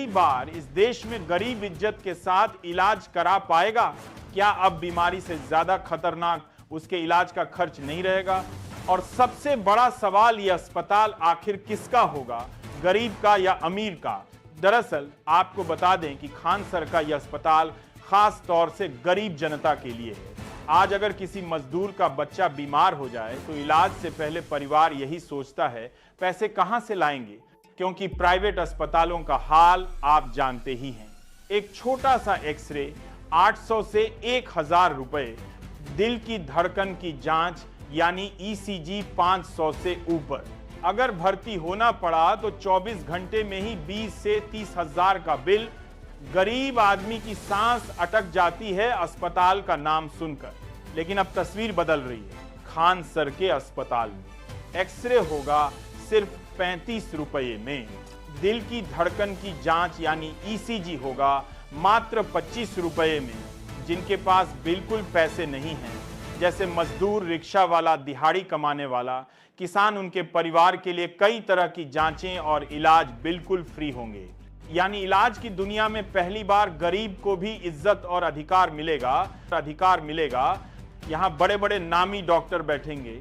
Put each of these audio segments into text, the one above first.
पहली बार इस देश में गरीब इज्जत के साथ इलाज करा पाएगा? क्या अब बीमारी से ज्यादा खतरनाक उसके इलाज का खर्च नहीं रहेगा? और सबसे बड़ा सवाल, यह अस्पताल आखिर किसका होगा, गरीब का या अमीर का? दरअसल आपको बता दें कि खान सर का यह अस्पताल खास तौर से गरीब जनता के लिए है। आज अगर किसी मजदूर का बच्चा बीमार हो जाए तो इलाज से पहले परिवार यही सोचता है पैसे कहां से लाएंगे, क्योंकि प्राइवेट अस्पतालों का हाल आप जानते ही हैं। एक छोटा सा एक्सरे 800 से 1000 रुपए, दिल की धड़कन की जांच यानी ईसीजी 500 से ऊपर। अगर भर्ती होना पड़ा तो 24 घंटे में ही 20 से 30 हजार का बिल। गरीब आदमी की सांस अटक जाती है अस्पताल का नाम सुनकर। लेकिन अब तस्वीर बदल रही है। खान सर के अस्पताल में एक्सरे होगा सिर्फ 35 रुपये में, दिल की धड़कन की जांच यानी ईसीजी होगा मात्र 25 रुपये में। जिनके पास बिल्कुल पैसे नहीं हैं, जैसे मजदूर, रिक्शा वाला, दिहाड़ी कमाने वाला, किसान, उनके परिवार के लिए कई तरह की जांचें और इलाज बिल्कुल फ्री होंगे। यानी इलाज की दुनिया में पहली बार गरीब को भी इज्जत और अधिकार मिलेगा। यहाँ बड़े बड़े नामी डॉक्टर बैठेंगे,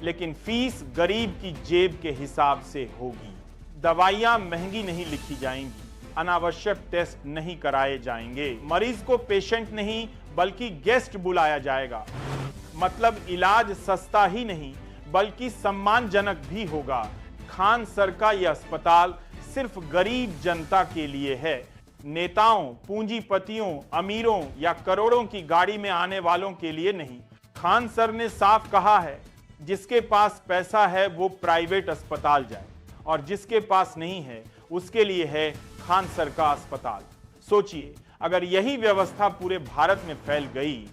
लेकिन फीस गरीब की जेब के हिसाब से होगी। दवाइयाँ महंगी नहीं लिखी जाएंगी, अनावश्यक टेस्ट नहीं कराए जाएंगे, मरीज को पेशेंट नहीं बल्कि गेस्ट बुलाया जाएगा। मतलब इलाज सस्ता ही नहीं बल्कि सम्मानजनक भी होगा। खान सर का यह अस्पताल सिर्फ गरीब जनता के लिए है, नेताओं, पूंजीपतियों, अमीरों या करोड़ों की गाड़ी में आने वालों के लिए नहीं। खान सर ने साफ कहा है, जिसके पास पैसा है वो प्राइवेट अस्पताल जाए, और जिसके पास नहीं है उसके लिए है खान सर का अस्पताल। सोचिए, अगर यही व्यवस्था पूरे भारत में फैल गई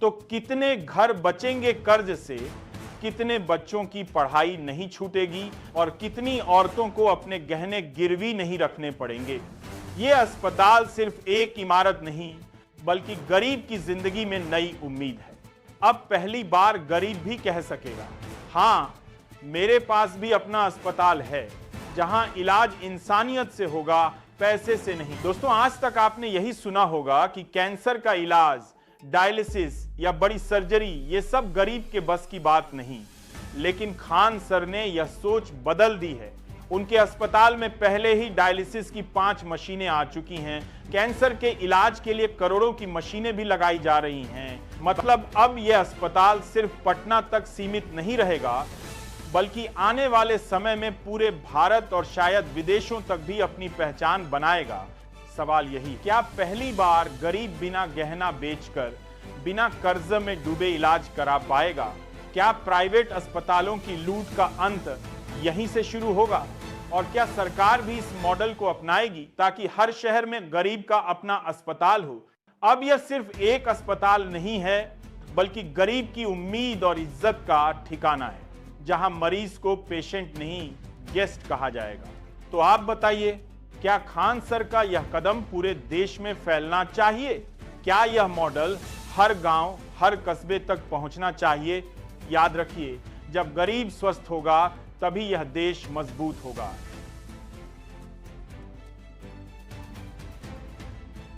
तो कितने घर बचेंगे कर्ज से, कितने बच्चों की पढ़ाई नहीं छूटेगी और कितनी औरतों को अपने गहने गिरवी नहीं रखने पड़ेंगे। ये अस्पताल सिर्फ एक इमारत नहीं बल्कि गरीब की जिंदगी में नई उम्मीद है। अब पहली बार गरीब भी कह सकेगा, हाँ, मेरे पास भी अपना अस्पताल है, जहां इलाज इंसानियत से होगा, पैसे से नहीं। दोस्तों, आज तक आपने यही सुना होगा कि कैंसर का इलाज, डायलिसिस या बड़ी सर्जरी, ये सब गरीब के बस की बात नहीं। लेकिन खान सर ने यह सोच बदल दी है। उनके अस्पताल में पहले ही डायलिसिस की 5 मशीनें आ चुकी हैं। कैंसर के इलाज के लिए करोड़ों की मशीनें भी लगाई जा रही हैं। मतलब अब यह अस्पताल सिर्फ पटना तक सीमित नहीं रहेगा, बल्कि आने वाले समय में पूरे भारत और शायद विदेशों तक भी अपनी पहचान बनाएगा। सवाल यही, क्या पहली बार गरीब बिना गहना बेचकर, बिना कर्ज में डूबे इलाज करा पाएगा? क्या प्राइवेट अस्पतालों की लूट का अंत यहीं से शुरू होगा? और क्या सरकार भी इस मॉडल को अपनाएगी ताकि हर शहर में गरीब का अपना अस्पताल हो? अब यह सिर्फ एक अस्पताल नहीं है, बल्कि गरीब की उम्मीद और इज्जत का ठिकाना है, जहां मरीज को पेशेंट नहीं गेस्ट कहा जाएगा। तो आप बताइए, क्या खान सर का यह कदम पूरे देश में फैलना चाहिए? क्या यह मॉडल हर गांव, हर कस्बे तक पहुंचना चाहिए? याद रखिए, जब गरीब स्वस्थ होगा तभी यह देश मजबूत होगा।